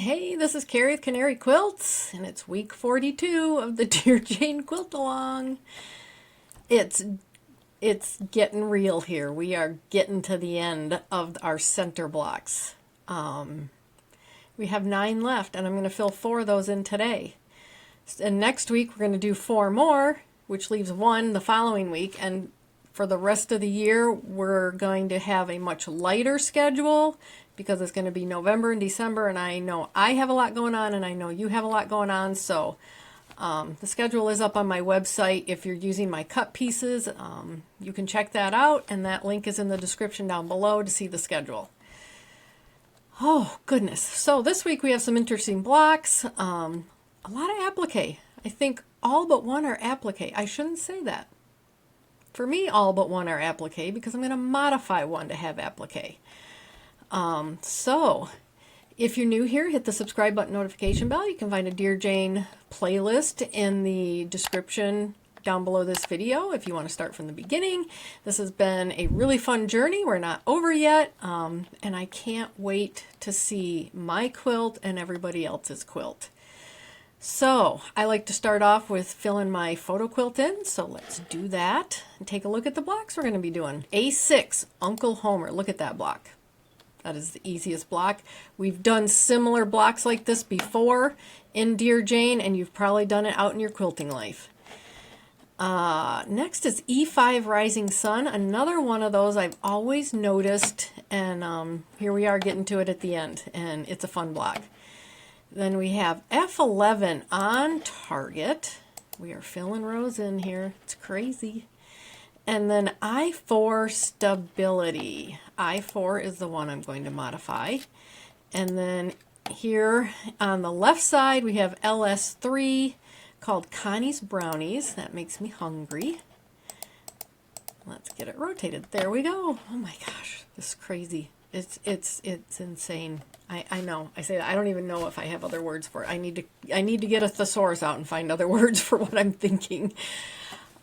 Hey, this is Carrie with Canary Quilts, and it's week 42 of the Dear Jane Quilt Along. It's getting real here. We are getting to the end of our center blocks. We have 9 left, and I'm going to fill 4 of those in today. And next week we're going to do 4 more, which leaves 1 the following week. And for the rest of the year, we're going to have a much lighter schedule because it's going to be November and December, and I know I have a lot going on, and I know you have a lot going on, so the schedule is up on my website. If you're using my cut pieces, you can check that out, and that link is in the description down below to see the schedule. Oh, goodness. So this week we have some interesting blocks, a lot of applique. I think all but 1 are applique. I shouldn't say that. For me, all but 1 are applique because I'm going to modify 1 to have applique. So if you're new here, hit the subscribe button, notification bell. You can find a Dear Jane playlist in the description down below this video if you want to start from the beginning. This has been a really fun journey. We're not over yet, and I can't wait to see my quilt and everybody else's quilt. So I like to start off with filling my photo quilt in, so let's do that and take a look at the blocks we're going to be doing. A6, Uncle Homer. Look at that block. That is the easiest block. We've done similar blocks like this before in Dear Jane, and you've probably done it out in your quilting life. Next is E5 Rising Sun, another one of those I've always noticed, and here we are getting to it at the end, and it's a fun block. Then we have F11 on target. We are filling rows in here. It's crazy. And then I4 Stability. I4 is the one I'm going to modify. And then here on the left side we have LS3 called Connie's Brownies. That makes me hungry. Let's get it rotated. There we go. Oh my gosh, this is crazy. It's insane. I know. I say that. I don't even know if I have other words for it. I need to get a thesaurus out and find other words for what I'm thinking.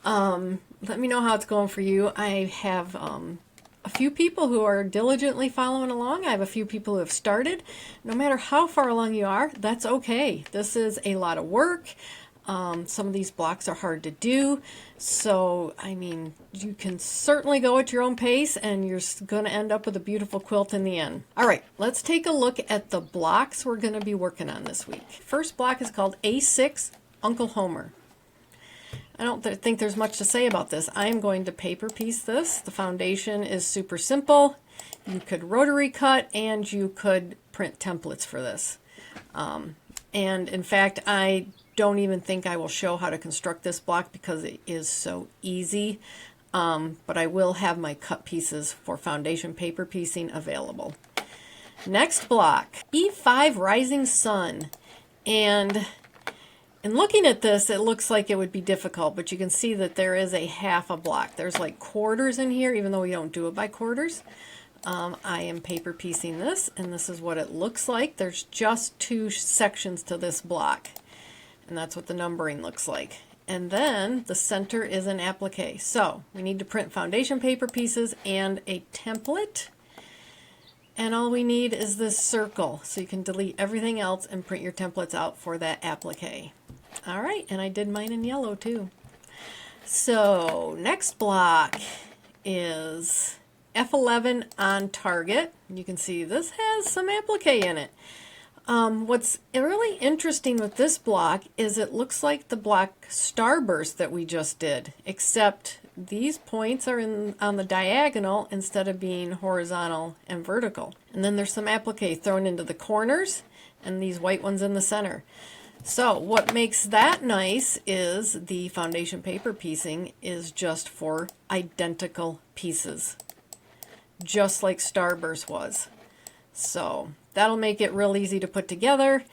Let me know how it's going for you. I have a few people who are diligently following along. I have a few people who have started. No matter how far along you are, that's okay. This is a lot of work. Some of these blocks are hard to do. So, I mean, you can certainly go at your own pace and you're going to end up with a beautiful quilt in the end. All right, let's take a look at the blocks we're going to be working on this week. First block is called A6 Uncle Homer. I don't think there's much to say about this. I'm going to paper piece this. The foundation is super simple. You could rotary cut and you could print templates for this. And in fact, I don't even think I will show how to construct this block because it is so easy. But I will have my cut pieces for foundation paper piecing available. Next block, E5 Rising Sun. And in looking at this, it looks like it would be difficult, but you can see that there is a half a block. There's like quarters in here, even though we don't do it by quarters. I am paper piecing this, and this is what it looks like. There's just 2 sections to this block, and that's what the numbering looks like. And then the center is an applique. So we need to print foundation paper pieces and a template. And all we need is this circle, so you can delete everything else and print your templates out for that applique. All right, and I did mine in yellow too. So next block is F11 on target. You can see this has some applique in it. What's really interesting with this block is it looks like the block Starburst that we just did, except these points are on the diagonal instead of being horizontal and vertical. And then there's some applique thrown into the corners and these white ones in the center. So what makes that nice is the foundation paper piecing is just for identical pieces, just like Starburst was. So that'll make it real easy to put together.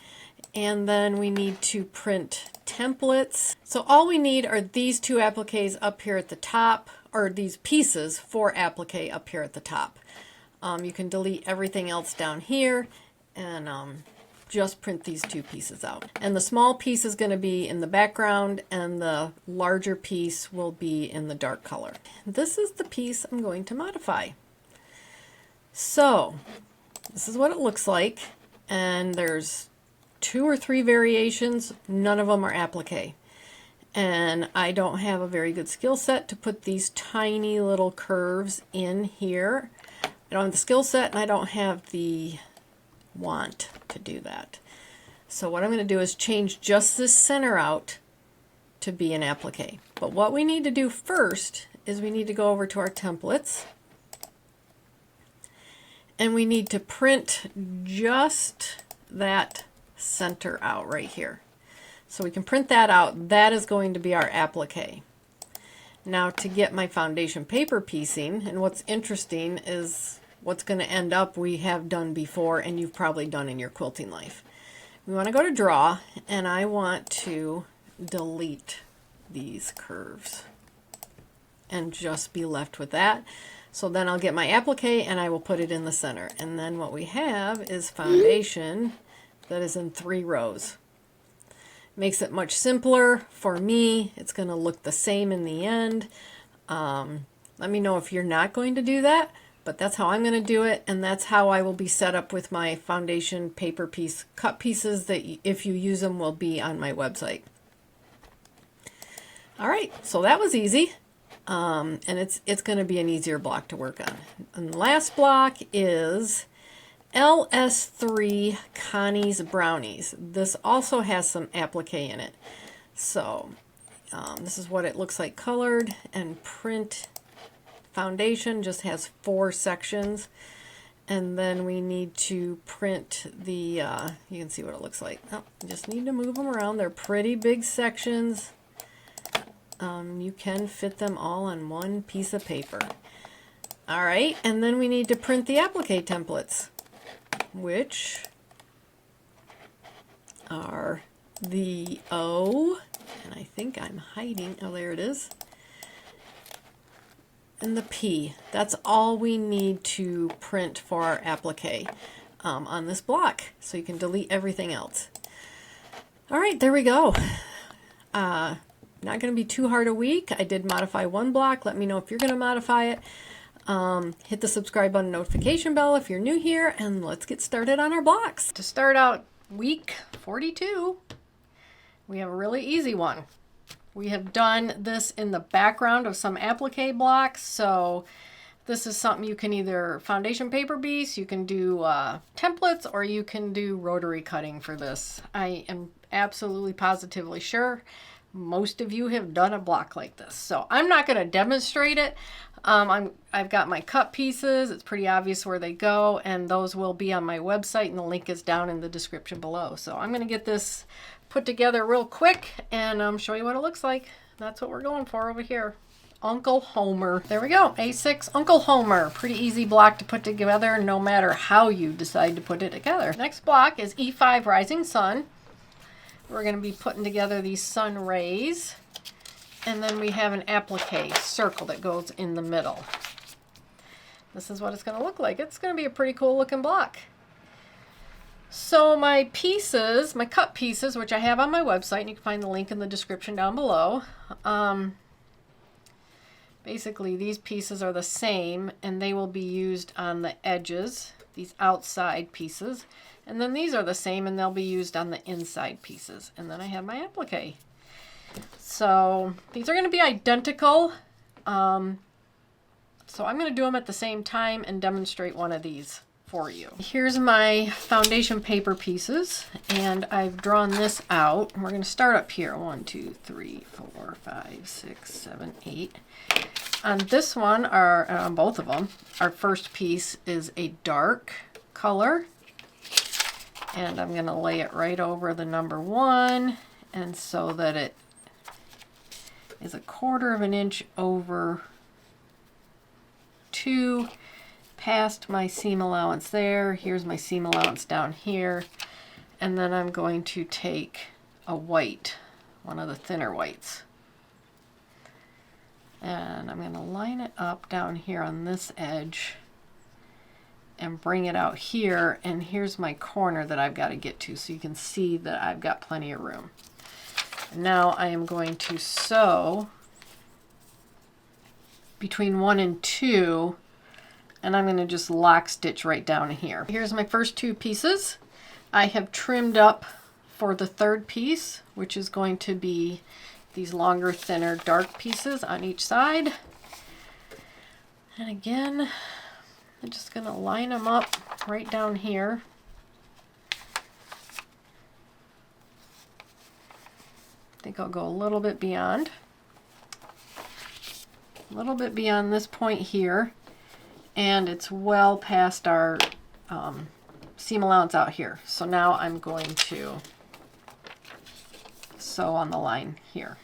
And then we need to print templates. So all we need are these 2 appliques up here at the top, or these pieces, 4 applique up here at the top. You can delete everything else down here and just print these 2 pieces out. And the small piece is going to be in the background and the larger piece will be in the dark color. This is the piece I'm going to modify. So this is what it looks like, and there's 2 or 3 variations, none of them are applique. And I don't have a very good skill set to put these tiny little curves in here. I don't have the skill set and I don't have the want to do that. So what I'm going to do is change just this center out to be an applique. But what we need to do first is we need to go over to our templates and we need to print just that center out right here. So we can print that out. That is going to be our applique. Now to get my foundation paper piecing, and what's interesting is what's going to end up we have done before and you've probably done in your quilting life. We want to go to draw and I want to delete these curves and just be left with that. So then I'll get my applique and I will put it in the center. And then what we have is foundation that is in 3 rows. Makes it much simpler for me. It's going to look the same in the end. Let me know if you're not going to do that, but that's how I'm going to do it, and that's how I will be set up with my foundation paper piece cut pieces that if you use them will be on my website. All right, so that was easy, and it's going to be an easier block to work on. And the last block is LS3 Connie's Brownies. This also has some applique in it. So this is what it looks like colored, and print foundation just has 4 sections. And then we need to print the, you can see what it looks like. Oh, just need to move them around. They're pretty big sections. You can fit them all on one piece of paper. All right, and then we need to print the applique templates, which are the O, and I think I'm hiding, oh there it is, and the P. That's all we need to print for our applique on this block, so you can delete everything else. All right, there we go. Not going to be too hard a week. I did modify 1 block. Let me know if you're going to modify it. Hit the subscribe button, notification bell if you're new here, and let's get started on our blocks. To start out week 42, we have a really easy one. We have done this in the background of some applique blocks, so this is something you can either foundation paper piece, you can do templates, or you can do rotary cutting for this. I am absolutely positively sure most of you have done a block like this. So I'm not going to demonstrate it. I've got my cut pieces. It's pretty obvious where they go, and those will be on my website, and the link is down in the description below. So I'm going to get this put together real quick and show you what it looks like. That's what we're going for over here. Uncle Homer. There we go. A6 Uncle Homer. Pretty easy block to put together no matter how you decide to put it together. Next block is E5 Rising Sun. We're going to be putting together these sun rays, and then we have an applique circle that goes in the middle. This is what it's going to look like. It's going to be a pretty cool looking block. So my pieces, my cut pieces, which I have on my website, and you can find the link in the description down below. Basically these pieces are the same, and they will be used on the edges, these outside pieces. And then these are the same, and they'll be used on the inside pieces. And then I have my applique. So these are going to be identical. So I'm going to do them at the same time and demonstrate one of these for you. Here's my foundation paper pieces, and I've drawn this out. We're going to start up here. 1, 2, 3, 4, 5, 6, 7, 8. On this one, on both of them, our first piece is a dark color. And I'm going to lay it right over the number 1, and so that it is 1/4 of an inch over 2 past my seam allowance there. Here's my seam allowance down here, and then I'm going to take a white, one of the thinner whites, and I'm going to line it up down here on this edge and bring it out here, and here's my corner that I've got to get to, so you can see that I've got plenty of room. Now I am going to sew between 1 and 2, and I'm going to just lock stitch right down here. Here's my first 2 pieces. I have trimmed up for the third piece, which is going to be these longer, thinner, dark pieces on each side. And again, I'm just going to line them up right down here. I think I'll go a little bit beyond. A little bit beyond this point here. And it's well past our seam allowance out here. So now I'm going to sew on the line here.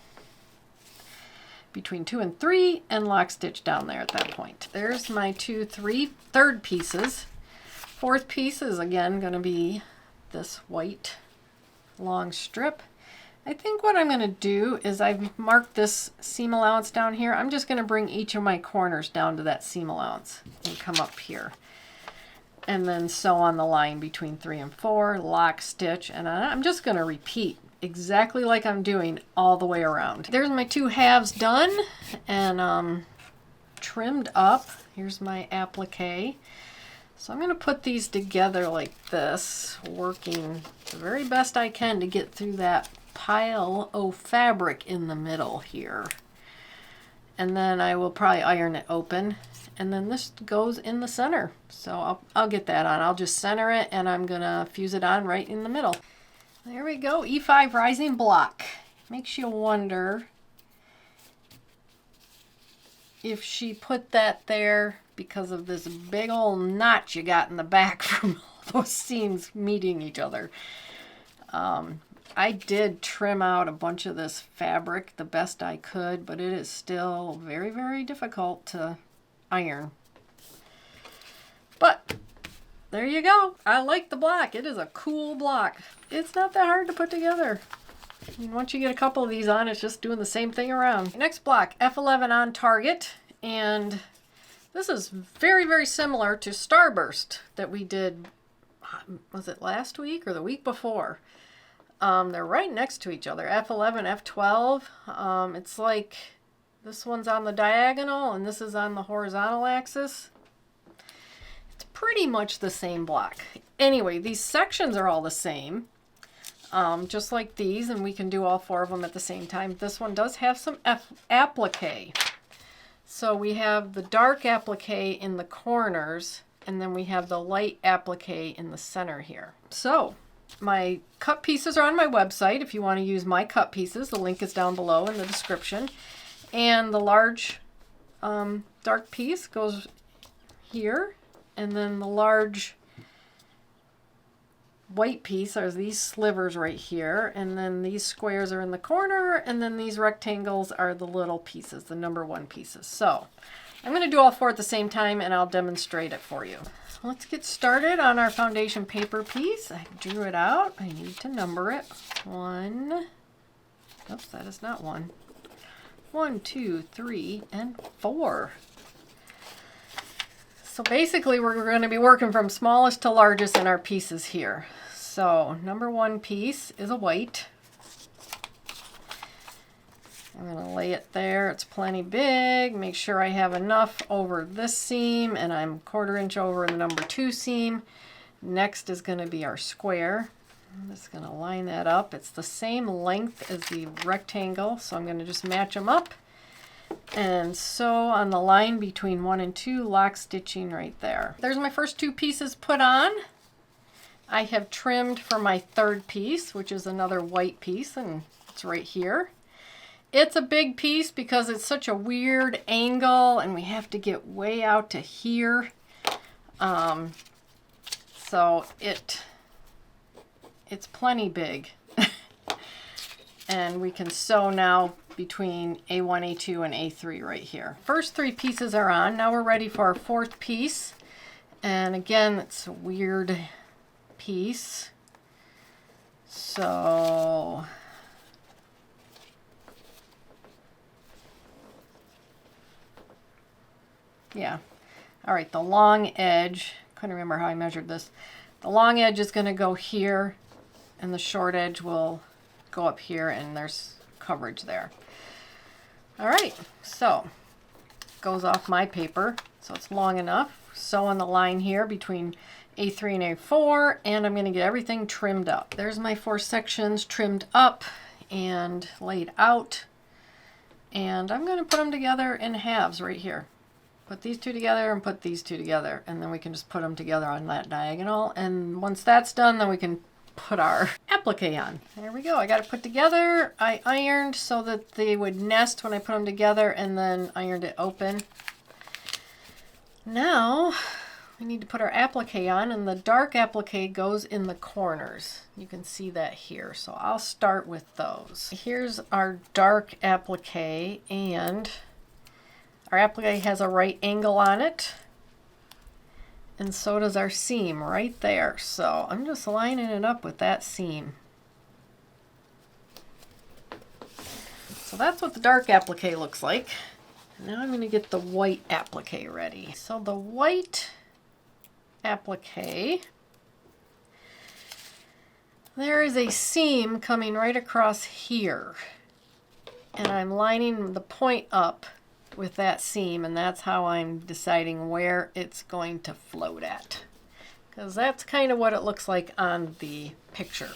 Between 2 and 3 and lock stitch down there at that point. There's my 2, 3 third pieces. Fourth piece is again going to be this white long strip. I think what I'm going to do is I've marked this seam allowance down here. I'm just going to bring each of my corners down to that seam allowance and come up here. And then sew on the line between 3 and 4, lock stitch, and I'm just going to repeat exactly like I'm doing all the way around. There's my 2 halves done and trimmed up. Here's my applique. So I'm going to put these together like this, working the very best I can to get through that pile of fabric in the middle here. And then I will probably iron it open, and then this goes in the center. So I'll get that on. I'll just center it and I'm gonna fuse it on right in the middle. There we go, E5 rising block. Makes you wonder if she put that there because of this big old notch you got in the back from all those seams meeting each other. I did trim out a bunch of this fabric the best I could, but it is still very, very difficult to iron. But there you go. I like the block. It is a cool block. It's not that hard to put together. I mean, once you get a couple of these on, it's just doing the same thing around. Next block, F11 on target, and this is very, very similar to Starburst that we did, was it last week or the week before? They're right next to each other, F11, F12. It's like this one's on the diagonal and this is on the horizontal axis. It's pretty much the same block. Anyway, these sections are all the same, just like these, and we can do all 4 of them at the same time. This one does have some applique. So we have the dark applique in the corners, and then we have the light applique in the center here. So my cut pieces are on my website if you want to use my cut pieces. The link is down below in the description. And the large dark piece goes here, and then the large white piece are these slivers right here, and then these squares are in the corner, and then these rectangles are the little pieces, the number 1 pieces. So I'm going to do all 4 at the same time and I'll demonstrate it for you. Let's get started on our foundation paper piece. I drew it out. I need to number it. 1. Oops, that is not 1. 1, 2, 3, and 4. So basically we're going to be working from smallest to largest in our pieces here. So number 1 piece is a white. I'm going to lay it there. It's plenty big. Make sure I have enough over this seam, and I'm 1/4 inch over the number 2 seam. Next is going to be our square. I'm just going to line that up. It's the same length as the rectangle, so I'm going to just match them up and sew on the line between 1 and 2, lock stitching right there. There's my first 2 pieces put on. I have trimmed for my 3rd piece, which is another white piece, and it's right here. It's a big piece because it's such a weird angle and we have to get way out to here. So it's plenty big. And we can sew now between A1, A2, and A3 right here. First 3 pieces are on. Now we're ready for our 4th piece. And again, it's a weird piece. So yeah. All right, the long edge, couldn't remember how I measured this. The long edge is going to go here, and the short edge will go up here, and there's coverage there. All right, so it goes off my paper, so it's long enough. Sew on the line here between A3 and A4, and I'm going to get everything trimmed up. There's my 4 sections trimmed up and laid out, and I'm going to put them together in halves right here. Put these 2 together and put these 2 together, and then we can just put them together on that diagonal, and once that's done, then we can put our applique on. There we go. I got it put together. I ironed so that they would nest when I put them together, and then ironed it open. Now we need to put our applique on, and the dark applique goes in the corners. You can see that here. So I'll start with those. Here's our dark applique, and our applique has a right angle on it, and so does our seam right there. So I'm just lining it up with that seam. So that's what the dark applique looks like. Now I'm going to get the white applique ready. So the white applique, there is a seam coming right across here, and I'm lining the point up with that seam, and that's how I'm deciding where it's going to float at, because that's kind of what it looks like on the picture.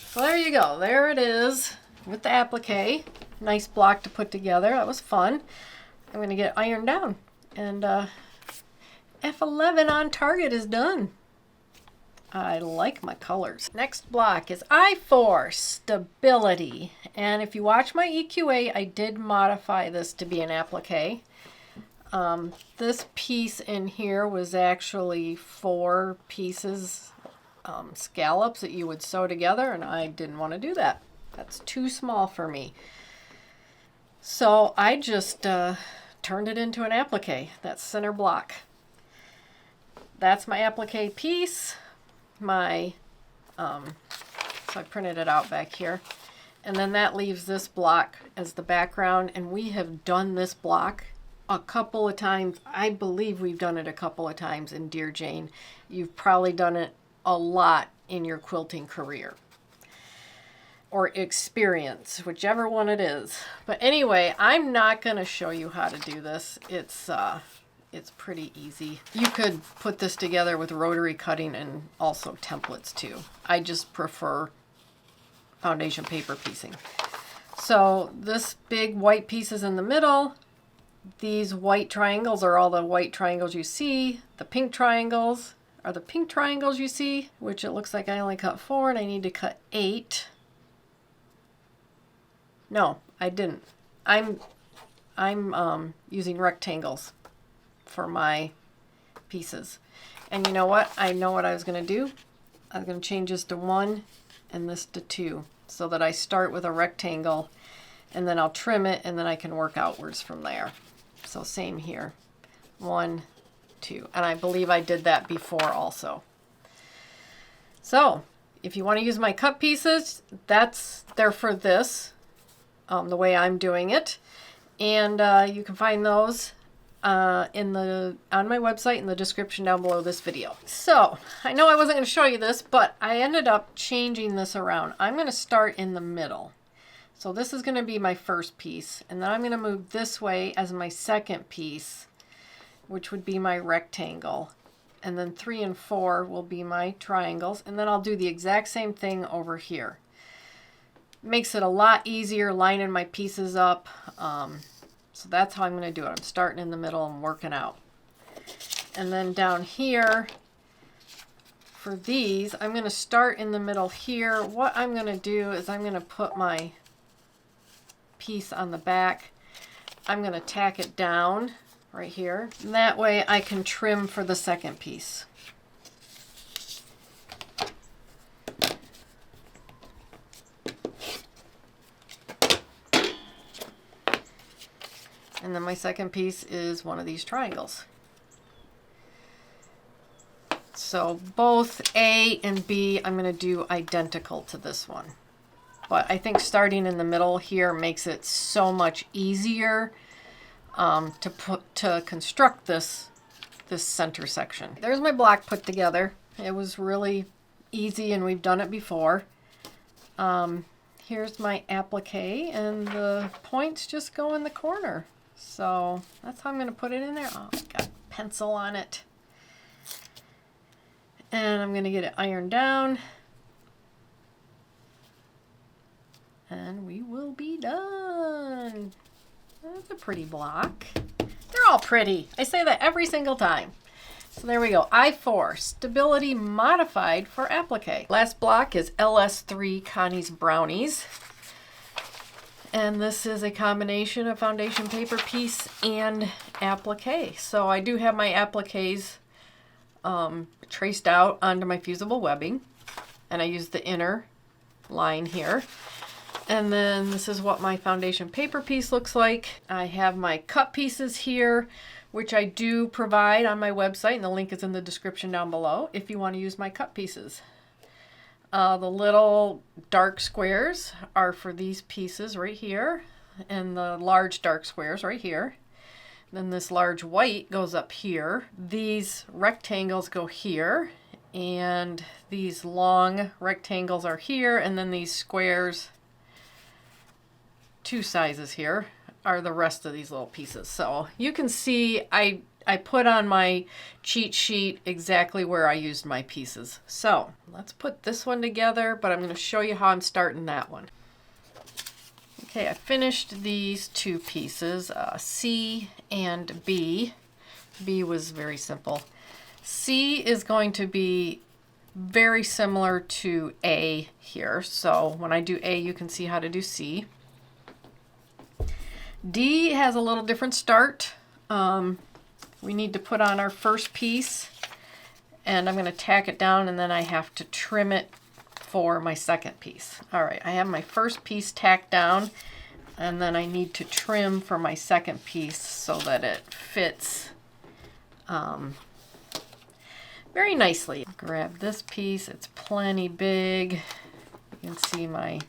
So there you go. There it is with the applique. Nice block to put together. That was fun. I'm going to get it ironed down, and F11 on target is done. I like my colors. Next block is I4, Stability. And if you watch my EQA, I did modify this to be an applique. This piece in here was actually 4 pieces, scallops that you would sew together, and I didn't want to do that. That's too small for me. So I just turned it into an applique, that center block. That's my applique piece. So I printed it out back here, and then that leaves this block as the background, and we have done this block a couple of times. I believe we've done it a couple of times in Dear Jane. You've probably done it a lot in your quilting career or experience, whichever one it is. But anyway, I'm not going to show you how to do this. It's pretty easy. You could put this together with rotary cutting and also templates too. I just prefer foundation paper piecing. So this big white piece is in the middle. These white triangles are all the white triangles you see. The pink triangles are the pink triangles you see, which it looks like I only cut 4 and I need to cut 8. No, I didn't. I'm using rectangles for my pieces. And you know what? I know what I was going to do. I was going to change this to 1 and this to 2, so that I start with a rectangle and then I'll trim it and then I can work outwards from there. So same here. 1, 2. And I believe I did that before also. So if you want to use my cut pieces, they're for this, the way I'm doing it. And you can find those on my website in the description down below this video. So I know I wasn't going to show you this, but I ended up changing this around. I'm going to start in the middle. So this is going to be my first piece, and then I'm going to move this way as my second piece, which would be my rectangle. And then 3 and 4 will be my triangles, and then I'll do the exact same thing over here. Makes it a lot easier lining my pieces up. So that's how I'm going to do it. I'm starting in the middle and working out. And then down here, for these, I'm going to start in the middle here. What I'm going to do is I'm going to put my piece on the back. I'm going to tack it down right here. And that way I can trim for the second piece. And then my second piece is one of these triangles. So both A and B I'm going to do identical to this one. But I think starting in the middle here makes it so much easier to construct this center section. There's my block put together. It was really easy and we've done it before. Here's my applique, and the points just go in the corner. So that's how I'm going to put it in there. Oh, I got pencil on it. And I'm going to get it ironed down. And we will be done. That's a pretty block. They're all pretty. I say that every single time. So there we go. I4, Stability Modified for Applique. Last block is LS3 Connie's Brownies. And this is a combination of foundation paper piece and applique. So I do have my appliques traced out onto my fusible webbing. And I use the inner line here. And then this is what my foundation paper piece looks like. I have my cut pieces here, which I do provide on my website, and the link is in the description down below if you want to use my cut pieces. The little dark squares are for these pieces right here, and the large dark squares right here. Then this large white goes up here. These rectangles go here, and these long rectangles are here, and then these squares, two sizes here, are the rest of these little pieces. So you can see I put on my cheat sheet exactly where I used my pieces. So let's put this one together, but I'm going to show you how I'm starting that one. Okay, I finished these two pieces, C and B. B was very simple. C is going to be very similar to A here. So when I do A, you can see how to do C. D has a little different start. We need to put on our first piece, and I'm going to tack it down, and then I have to trim it for my second piece. All right, I have my first piece tacked down, and then I need to trim for my second piece so that it fits very nicely. Grab this piece, it's plenty big. You can see my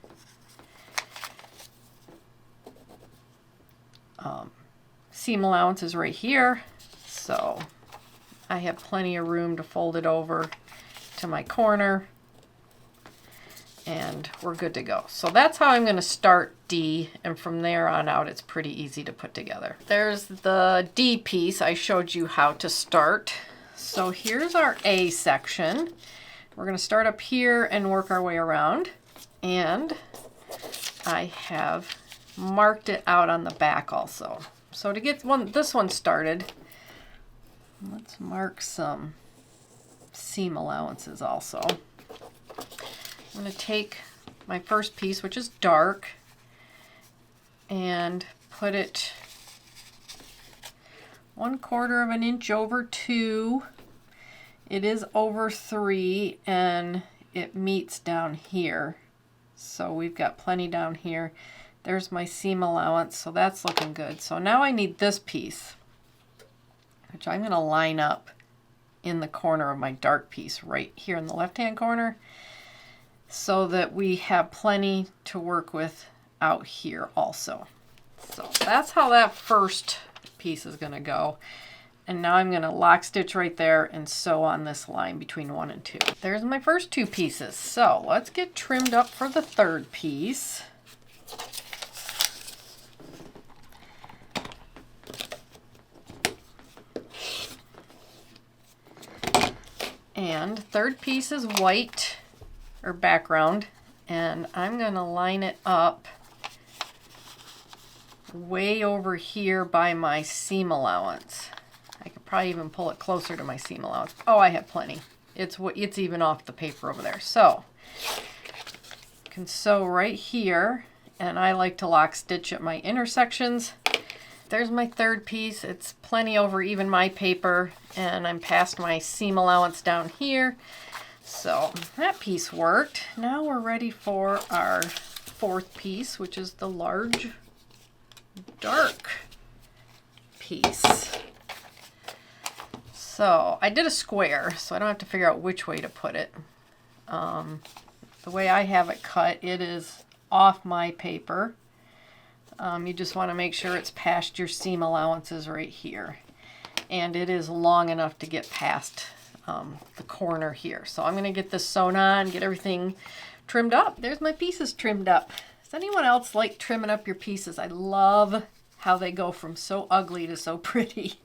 seam allowance is right here, so I have plenty of room to fold it over to my corner, and we're good to go. So that's how I'm going to start D, and from there on out it's pretty easy to put together. There's the D piece I showed you how to start. So here's our A section. We're going to start up here and work our way around, and I have marked it out on the back also. So to get this one started, let's mark some seam allowances also. I'm going to take my first piece, which is dark, and put it 1/4 of an inch over 2. It is over 3, and it meets down here. So we've got plenty down here. There's my seam allowance, so that's looking good. So now I need this piece, which I'm going to line up in the corner of my dark piece right here in the left-hand corner, so that we have plenty to work with out here also. So that's how that first piece is going to go. And now I'm going to lock stitch right there and sew on this line between 1 and 2. There's my first 2 pieces. So let's get trimmed up for the third piece. And third piece is white, or background, and I'm going to line it up way over here by my seam allowance. I could probably even pull it closer to my seam allowance. Oh, I have plenty. It's even off the paper over there. So you can sew right here, and I like to lock stitch at my intersections. There's my third piece. It's plenty over even my paper, and I'm past my seam allowance down here. So that piece worked. Now we're ready for our fourth piece, which is the large dark piece. So I did a square, so I don't have to figure out which way to put it. The way I have it cut, it is off my paper. You just want to make sure it's past your seam allowances right here. And it is long enough to get past the corner here. So I'm going to get this sewn on, get everything trimmed up. There's my pieces trimmed up. Does anyone else like trimming up your pieces? I love how they go from so ugly to so pretty.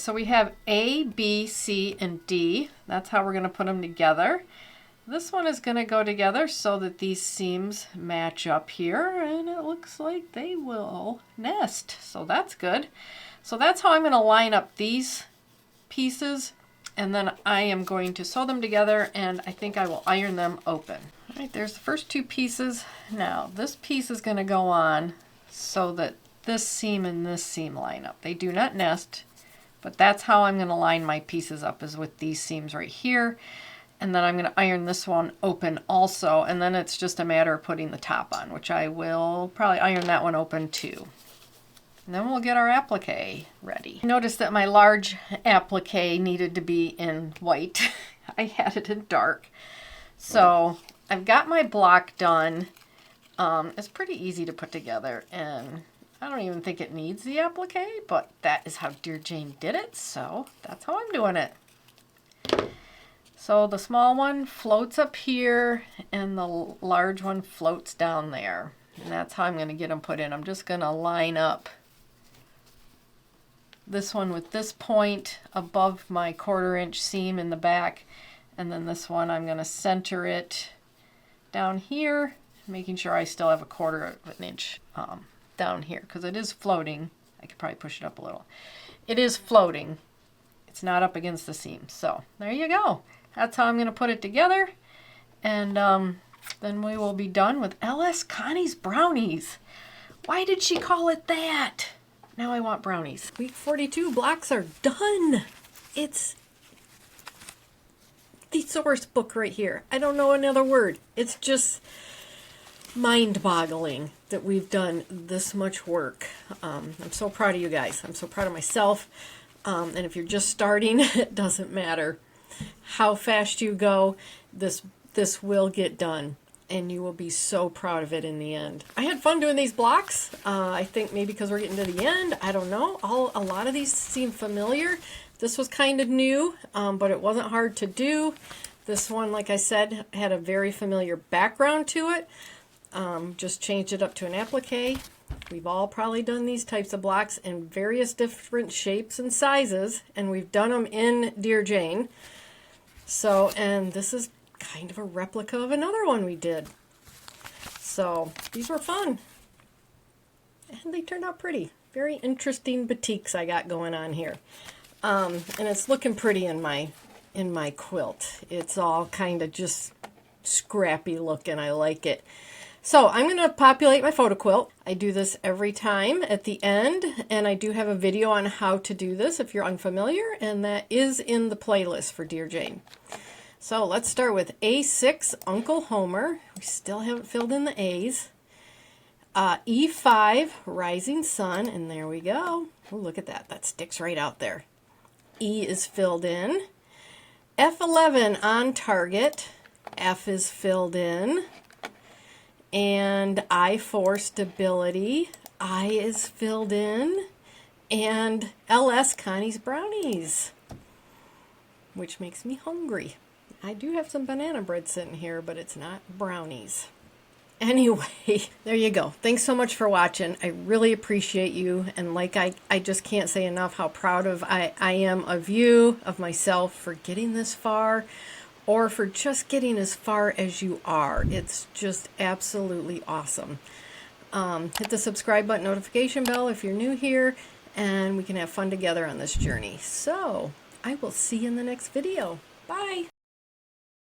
so we have A, B, C, and D. That's how we're going to put them together. This one is going to go together so that these seams match up here, and it looks like they will nest, so that's good. So that's how I'm going to line up these pieces, and then I am going to sew them together, and I think I will iron them open. All right, there's the first two pieces. Now this piece is going to go on so that this seam and this seam line up. They do not nest, but that's how I'm going to line my pieces up, is with these seams right here. And then I'm going to iron this one open also, and then it's just a matter of putting the top on, which I will probably iron that one open too. And then we'll get our applique ready. Notice that my large applique needed to be in white. I had it in dark. So I've got my block done. It's pretty easy to put together, and I don't even think it needs the applique, but that is how Dear Jane did it, so that's how I'm doing it. So the small one floats up here, and the large one floats down there. And that's how I'm going to get them put in. I'm just going to line up this one with this point above my 1/4 inch seam in the back. And then this one, I'm going to center it down here, making sure I still have a 1/4 inch down here, because it is floating. I could probably push it up a little. It is floating. It's not up against the seam. So there you go. That's how I'm going to put it together, and then we will be done with Connie's Brownies. Why did she call it that? Now I want brownies. Week 42 blocks are done. It's the source book right here. I don't know another word. It's just mind-boggling that we've done this much work. I'm so proud of you guys. I'm so proud of myself. And if you're just starting, it doesn't matter how fast you go, this will get done, and you will be so proud of it in the end. I had fun doing these blocks. I think maybe because we're getting to the end, I don't know. A lot of these seem familiar. This was kind of new, but it wasn't hard to do. This one, like I said, had a very familiar background to it. Just changed it up to an applique. We've all probably done these types of blocks in various different shapes and sizes, and we've done them in Dear Jane. So, and this is kind of a replica of another one we did. So, these were fun. And they turned out pretty. Very interesting batiks I got going on here. And it's looking pretty in my quilt. It's all kind of just scrappy looking. I like it. So I'm going to populate my photo quilt. I do this every time at the end, and I do have a video on how to do this if you're unfamiliar, and that is in the playlist for Dear Jane. So let's start with A6, Uncle Homer. We still haven't filled in the A's. E5, Rising Sun, and there we go. Oh, look at that. That sticks right out there. E is filled in. F11, On Target. F is filled in. And I4, Stability. I is filled in. And LS, Connie's Brownies, which makes me hungry. I do have some banana bread sitting here, but it's not brownies. Anyway, there you go. Thanks so much for watching. I really appreciate you. And like I just can't say enough how proud of I am of you, of myself, for getting this far, or for just getting as far as you are. It's just absolutely awesome. Hit the subscribe button, notification bell if you're new here, and we can have fun together on this journey. So I will see you in the next video. Bye.